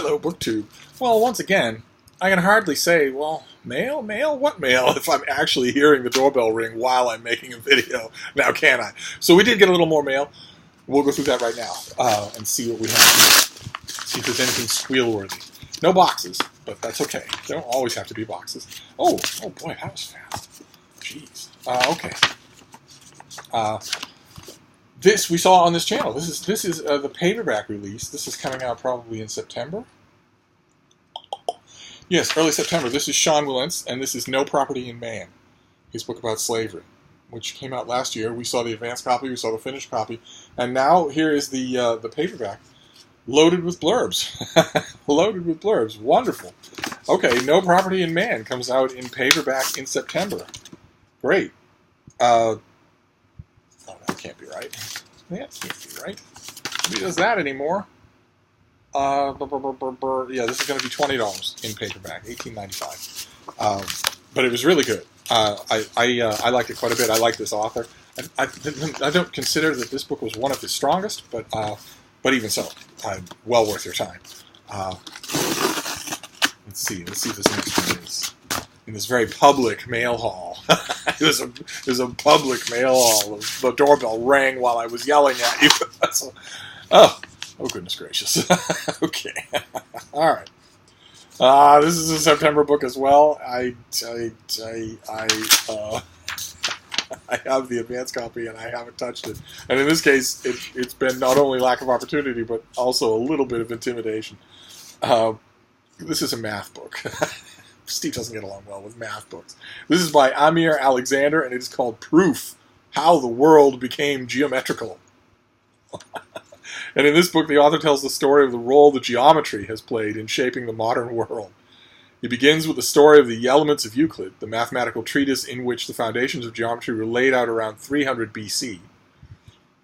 Hello, BookTube. Well, once again, I can hardly say, well, mail? Mail? What mail? If I'm actually hearing the doorbell ring while I'm making a video. Now, can I? So we did get a little more mail. We'll go through that right now and see what we have here. See if there's anything squeal-worthy. No boxes, but that's okay. They don't always have to be boxes. Oh boy, that was fast. Jeez. Okay. This we saw on this channel. This is the paperback release. This is coming out probably in September. Yes, early September. This is Sean Wilentz, and this is No Property in Man, his book about slavery, which came out last year. We saw the advanced copy, we saw the finished copy, and now here is the paperback, loaded with blurbs. Loaded with blurbs. Wonderful. Okay, No Property in Man comes out in paperback in September. Great. Oh, that can't be right. That can't be right. Nobody does that anymore. Yeah, this is going to be $20 in paperback, $18.95. But it was really good. I liked it quite a bit. I like this author. I don't consider that this book was one of his strongest, but even so, well worth your time. Let's see if this next one is in this very public mail haul. There's a public mail haul. The doorbell rang while I was yelling at you. Oh goodness gracious. Okay. All right. This is a September book as well. I have the advanced copy and I haven't touched it. And in this case, it's been not only lack of opportunity, but also a little bit of intimidation. This is a math book. Steve doesn't get along well with math books. This is by Amir Alexander, and it is called Proof: How the World Became Geometrical. And in this book, the author tells the story of the role that geometry has played in shaping the modern world. He begins with the story of the Elements of Euclid, the mathematical treatise in which the foundations of geometry were laid out around 300 BC.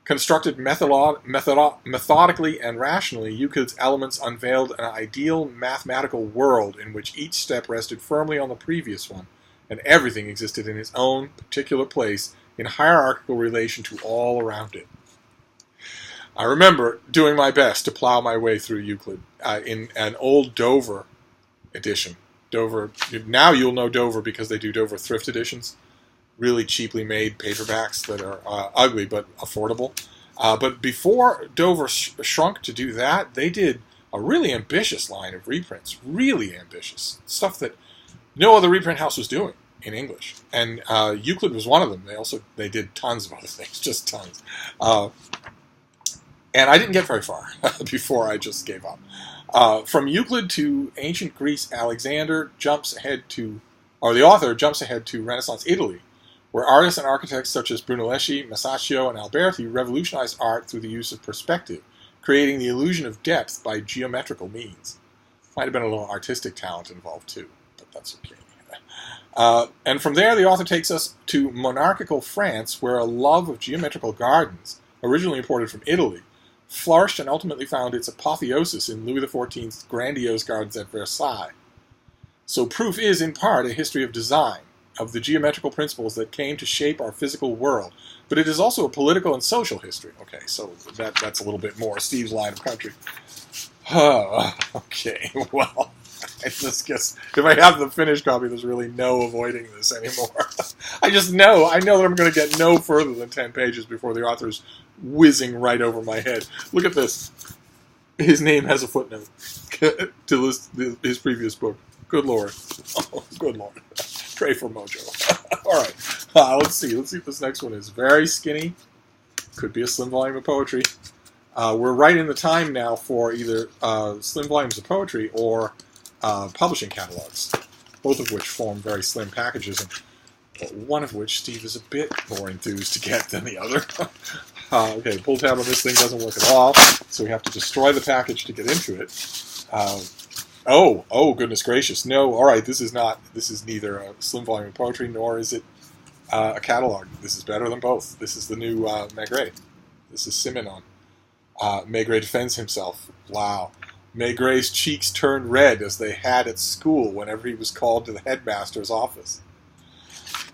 Constructed methodically and rationally, Euclid's Elements unveiled an ideal mathematical world in which each step rested firmly on the previous one, and everything existed in its own particular place in hierarchical relation to all around it. I remember doing my best to plow my way through Euclid in an old Dover edition. Dover. Now you'll know Dover because they do Dover thrift editions. Really cheaply made paperbacks that are ugly but affordable. But before Dover shrunk to do that, they did a really ambitious line of reprints. Really ambitious. Stuff that no other reprint house was doing in English. And Euclid was one of them. They did tons of other things, just tons. And I didn't get very far before I just gave up. From Euclid to ancient Greece, the author jumps ahead to Renaissance Italy, where artists and architects such as Brunelleschi, Masaccio, and Alberti revolutionized art through the use of perspective, creating the illusion of depth by geometrical means. Might have been a little artistic talent involved too, but that's okay. And from there, the author takes us to monarchical France, where a love of geometrical gardens, originally imported from Italy, flourished and ultimately found its apotheosis in Louis XIV's grandiose gardens at Versailles. So Proof is, in part, a history of design, of the geometrical principles that came to shape our physical world. But it is also a political and social history. Okay, so that's a little bit more Steve's line of country. Okay, well, I just guess if I have the finished copy, there's really no avoiding this anymore. I know that I'm going to get no further than 10 pages before the author's whizzing right over my head. Look at this. His name has a footnote to list his previous book. Good Lord. Oh, good Lord. Pray for Mojo. All right. Let's see if this next one is very skinny. Could be a slim volume of poetry. We're right in the time now for either slim volumes of poetry or publishing catalogs, both of which form very slim packages, and one of which Steve is a bit more enthused to get than the other. Okay, pull tab on this thing doesn't work at all, so we have to destroy the package to get into it. Oh, goodness gracious. No, all right, this is neither a slim volume of poetry, nor is it a catalog. This is better than both. This is the new Maigret. This is Simenon. Maigret defends himself. Wow. Maigret's cheeks turned red as they had at school whenever he was called to the headmaster's office.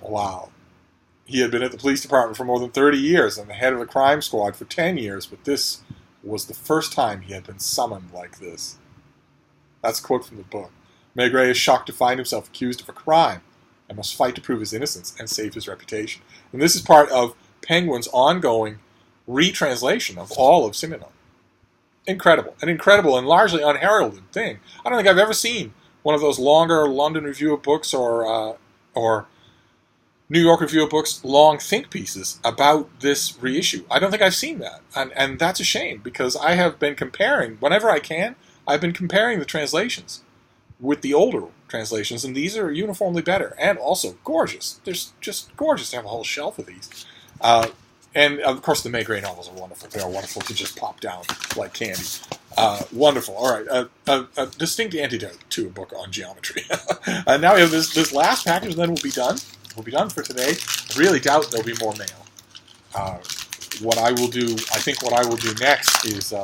Wow. He had been at the police department for more than 30 years and the head of the crime squad for 10 years, but this was the first time he had been summoned like this. That's a quote from the book. Maigret is shocked to find himself accused of a crime and must fight to prove his innocence and save his reputation. And this is part of Penguin's ongoing retranslation of all of Simenon. Incredible. An incredible and largely unheralded thing. I don't think I've ever seen one of those longer London Review of Books or New York Review of Books long think pieces about this reissue. I don't think I've seen that. And that's a shame, because I have been comparing, whenever I can, I've been comparing the translations with the older translations, and these are uniformly better and also gorgeous. They're just gorgeous to have a whole shelf of these. And, of course, the Maigret novels are wonderful. They are wonderful to just pop down like candy. Wonderful. All right. A distinct antidote to a book on geometry. Now we have this last package, and then we'll be done. We'll be done for today. I really doubt there'll be more mail. What I will do next is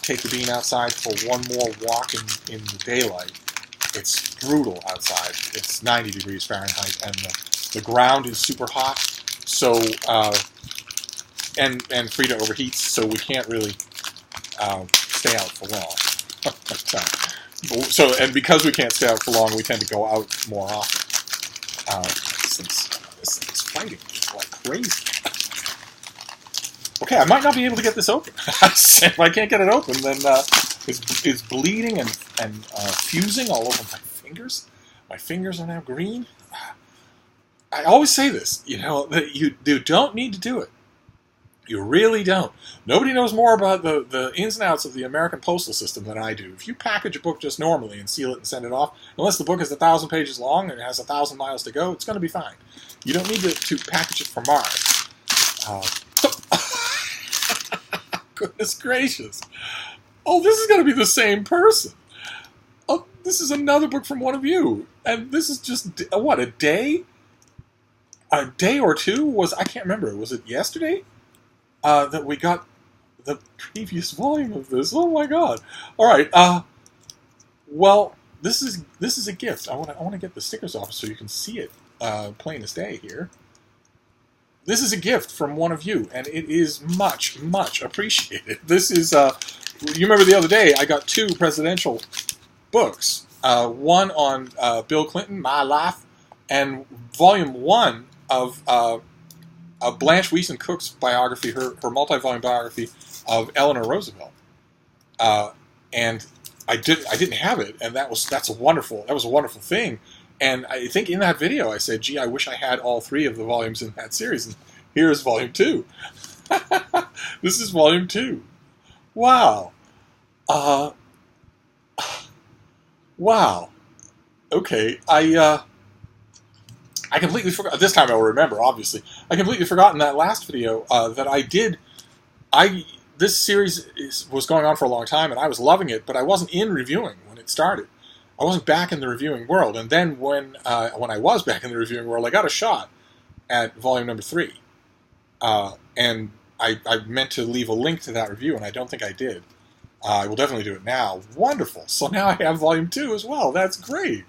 take the bean outside for one more walk in the daylight. It's brutal outside. It's 90 degrees Fahrenheit, and the ground is super hot. So, and Frida overheats, so we can't really stay out for long. And because we can't stay out for long, we tend to go out more often. This thing's fighting like crazy. Okay, I might not be able to get this open. If I can't get it open, then it's bleeding and fusing all over my fingers. My fingers are now green. I always say this, that you don't need to do it. You really don't. Nobody knows more about the ins and outs of the American postal system than I do. If you package a book just normally and seal it and send it off, unless the book is 1,000 pages long and it has 1,000 miles to go, it's going to be fine. You don't need to package it for Mars. Goodness gracious. Oh, this is going to be the same person. Oh, this is another book from one of you. And this is just, what, a day? A day or two? I can't remember. Was it yesterday? That we got the previous volume of this. Oh my god! All right. Well, this is a gift. I want to get the stickers off so you can see it plain as day here. This is a gift from one of you, and it is much, much appreciated. This is you remember the other day I got 2 presidential books. One on Bill Clinton, My Life, and volume 1 of Blanche Wiesen Cook's biography, her multi-volume biography of Eleanor Roosevelt, and I didn't have it, and that was a wonderful thing. And I think in that video I said, "Gee, I wish I had all 3 of the volumes in that series." And here's volume 2. This is volume 2. Wow. Wow. Okay, I completely forgot. This time I will remember, obviously. I completely forgot in that last video that I did. This series was going on for a long time, and I was loving it, but I wasn't in reviewing when it started. I wasn't back in the reviewing world. And then when I was back in the reviewing world, I got a shot at volume number 3. And I meant to leave a link to that review, and I don't think I did. I will definitely do it now. Wonderful. So now I have volume 2 as well. That's great.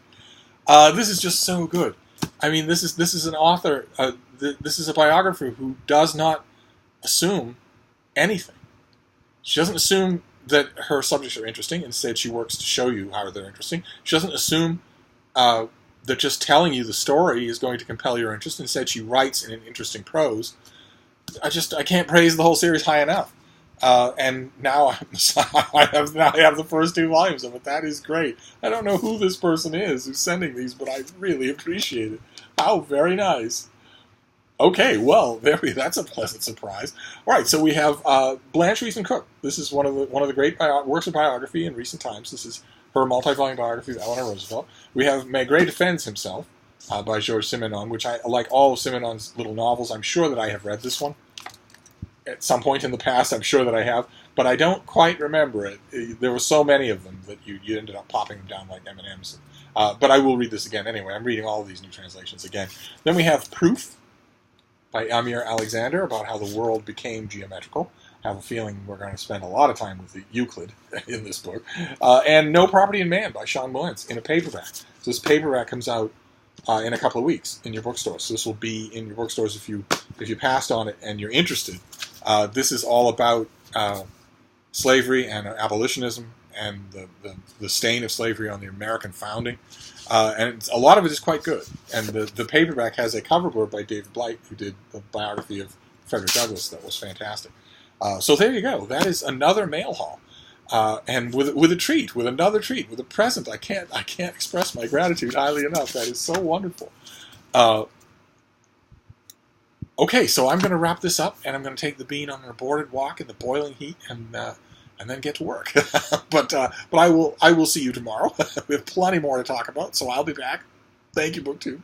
This is just so good. I mean, this is an author, this is a biographer who does not assume anything. She doesn't assume that her subjects are interesting. Instead, she works to show you how they're interesting. She doesn't assume that just telling you the story is going to compel your interest. Instead, she writes in an interesting prose. I can't praise the whole series high enough. And now I have the first 2 volumes of it. That is great. I don't know who this person is who's sending these, but I really appreciate it. How very nice. Okay, well, that's a pleasant surprise. All right, so we have Blanche Wiesen Cook. This is one of the great works of biography in recent times. This is her multi-volume biography of Eleanor Roosevelt. We have Maigret Defends Himself by Georges Simenon, which I like all of Simenon's little novels. I'm sure that I have read this one at some point in the past. I'm sure that I have, but I don't quite remember it. There were so many of them that you ended up popping them down like M&Ms. But I will read this again anyway. I'm reading all of these new translations again. Then we have Proof by Amir Alexander about how the world became geometrical. I have a feeling we're going to spend a lot of time with the Euclid in this book. And No Property in Man by Sean Mullins in a paperback. So this paperback comes out in a couple of weeks in your bookstores. So this will be in your bookstores if you passed on it and you're interested. This is all about slavery and abolitionism and the stain of slavery on the American founding. And a lot of it is quite good. And the paperback has a cover board by David Blight, who did the biography of Frederick Douglass that was fantastic. So there you go. That is another mail haul. And with a treat, with another treat, with a present. I can't express my gratitude highly enough. That is so wonderful. Okay, so I'm going to wrap this up, and I'm going to take the bean on an aborted walk in the boiling heat, and then get to work. but I will see you tomorrow. We have plenty more to talk about, so I'll be back. Thank you, BookTube.